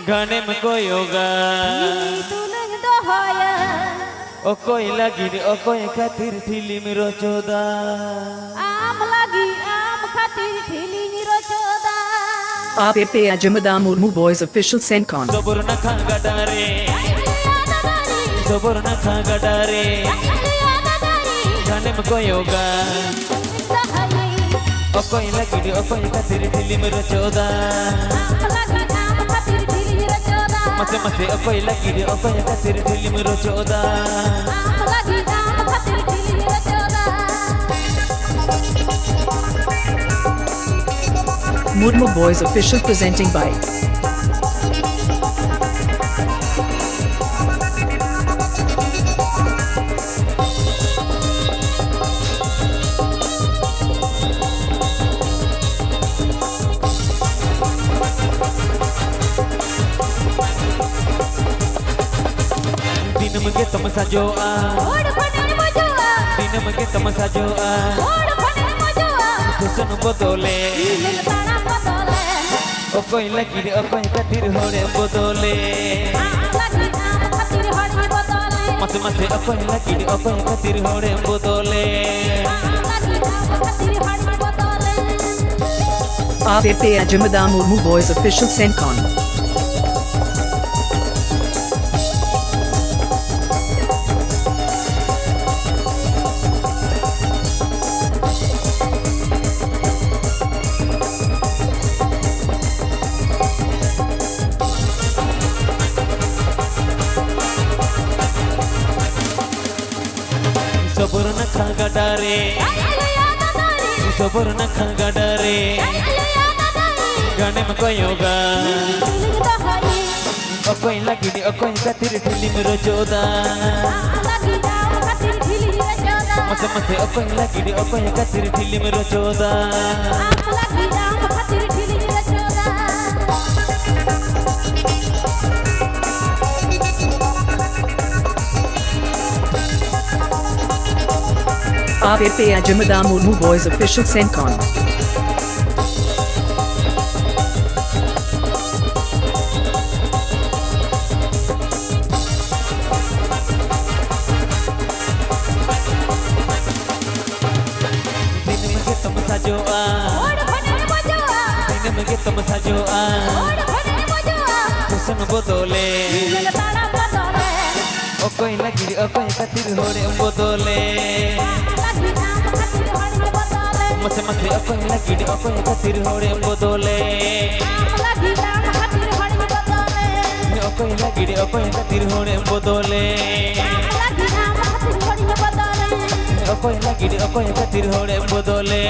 गाने में कोई होगा ओ कोई लगी ओ कोई खातिर फिल्म रोचोदा आम लगी आम खातिर film रोचोदा Apepe Ajamada Murmu Boys Official Sencon. Sobor na khanga dare Sobor na khanga dare गाने में कोई होगा ओ कोई लगी ओ कोई खातिर फिल्म रोचोदा मसे मसे ओ कोई लगी ओ कोई खातिर film रोचोदा Murmu Boys Official presenting by दिन में तुम सजोआ दिन में तुम सजोआ तुसन बदले ओ कोई लगी ओ कोई खातिर होरे बदले मसे मसे ओ कोई लगी ओ कोई खातिर होरे बदले Apepe Ajamada Murmu Boys Official Sencon. सबुर न खागा डरे सबुर न खागा डरे गाने में कोई होगा ओ कोई लगी ओ कोई खातिर फिल्म रोचोदा मसे मसे ओ कोई लगी ओ कोई खातिर film रोचोदा Apepe Ajamada Murmu Boys Official Sencon. दिन में तुम सजोआ दिन में तुम सजोआ तुसन बदले ओ कोई लगी ओ कोई खातिर होरे बदले मसे मसे ओ कोई लगी ओ कोई खातिर होरे बदले ओ कोई लगी ओ कोई खातिर होरे बदले ओ कोई लगी ओ कोई खातिर होरे बदले